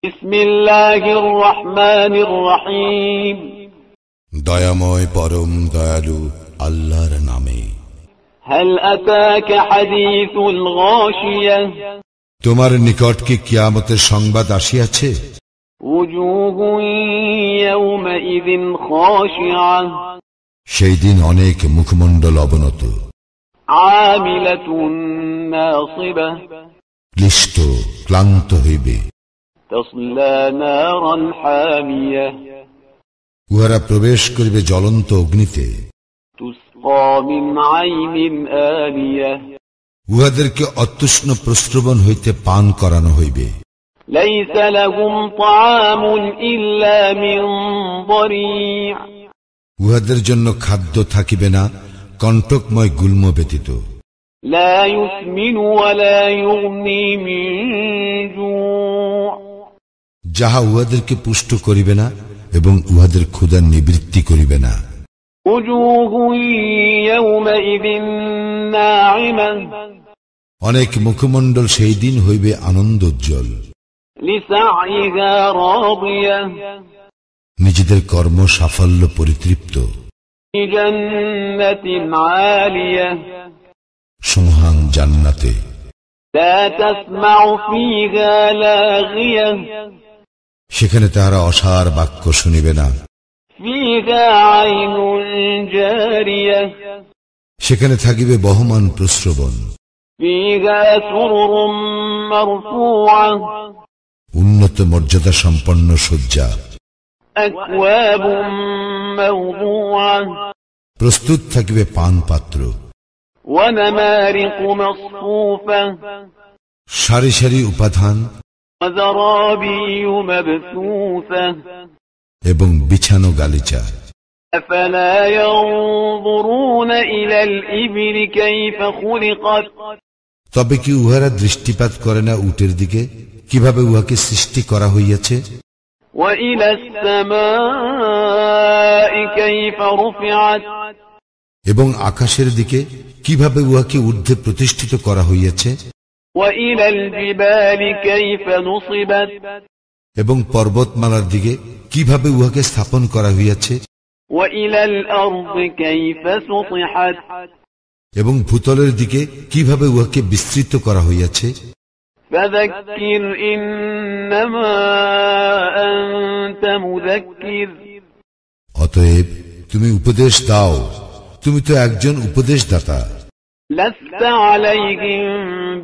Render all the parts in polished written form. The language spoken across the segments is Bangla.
বিসমিল্লাহির রহমানির রহিম। দয়াময় পরম দয়ালু আল্লাহর নামে। হাল আতাকা হাদিসুল গাশিয়াহ, তোমার নিকট কি কিয়ামতের সংবাদ আসিয়াছে? উজুহুন ইয়াওমাইযিন খাশিআহ, সেই দিন অনেক মুখমণ্ডল অবনত, আমিলাতুন নাসিবাহ, ক্লিষ্ট ক্লান্ত হইবে। তাসলা নারান হামিয়াহ, উহারা প্রবেশ করিবে জ্বলন্ত অগ্নিতে। তুসকা মিন আইনিন আনিয়াহ, উহাদেরকে অত্যুষ্ণ প্রস্রবণ হইতে পান করানো হইবে। লাইসা লাহুম তাআমুন ইল্লা মিন দরি', উহাদের জন্য খাদ্য থাকিবে না কণ্টকময় গুল্ম ব্যতীত। লা ইউসমিনু ওয়া লা ইউগনি মিন জু', যাহা উহাদেরকে পুষ্ট করিবে না এবং উহাদের ক্ষুধা নিবৃত্তি করিবে না। উজুহুন ইয়াওমাইযিন না'iমাহ, অনেক মুখমণ্ডল সেই দিন হইবে আনন্দোজ্জ্বল। লিসাইহা রাদিয়াহ, নিজেদের কর্ম সাফল্য পরিতৃপ্ত। ফি জান্নাতিন আলিয়াহ, সুমহান জান্নাতে। লা তাসমাউ ফিহা লাগিয়াহ, সেখানে তাহারা অসার বাক্য শুনিবে না। ফিহা আইনুন জারিয়াহ, সেখানে থাকিবে বহমান প্রস্রবণ। ফিহা সুরুরুম মারফুআহ, উন্নত মর্যাদা সম্পন্ন শয্যা। আকওয়াবুম মাওদুআহ, প্রস্তুত থাকিবে পান পাত্র। ওয়া নামারিকু মাসফুফাহ, সারি সারি উপাধান ওয়া যারাবিয়্যু মাবসুসাহ, এবং বিছানো গালিচা। আফালা ইয়ানজুরুনা ইলাল ইবলি কাইফা খুলিকাত, তবে কি উহারা দৃষ্টিপাত করে না উটের দিকে, কিভাবে উহাকে সৃষ্টি করা হইয়াছে? ওয়া ইলাস সামাই কাইফা রুফিআত, এবং আকাশের দিকে কিভাবে উহাকে ঊর্ধ্বে প্রতিষ্ঠিত করা হইয়াছে? ওয়া ইলাল জিবালি কাইফা নুসিবাত, এবং পর্বতমালার দিকে কিভাবে উহাকে স্থাপন করা হইয়াছে? ওয়া ইলাল আরদি কাইফা সুতিহাত, এবং ভূতলের দিকে কিভাবে উহাকে বিস্তৃত করা হইয়াছে? ফাযাক্কির ইন্নামা আনতা মুযাক্কির, অতএব তুমি উপদেশ দাও, তুমি তো একজন উপদেশদাতা। লাস্তা আলাইহিম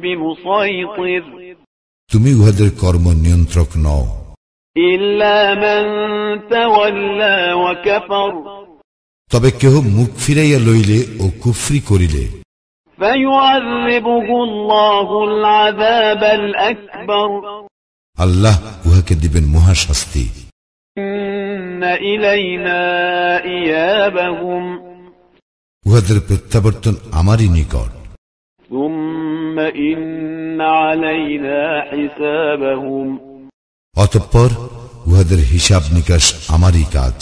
বিমুসাইতির, তুমি উহাদের কর্ম নিয়ন্ত্রক নও। ইল্লা মান তাওয়াল্লা ওয়া কাফার, তবে কেহ মুখ ফিরাইয়া লইলে ও কুফরি করিলে ফায়ুআযিবুহু আল্লাহুল আযাবাল আকবার, আল্লাহ উহাকে দিবেন মহাশাস্তি। ইন্না ইলাইনা ইয়াবাহুম, উহাদের প্রত্যাবর্তন আমারই নিকট। সুম্মা ইন্না আলাইনা হিসাবাহুম, অতঃপর উহাদের হিসাব নিকাশ আমারই কাজ।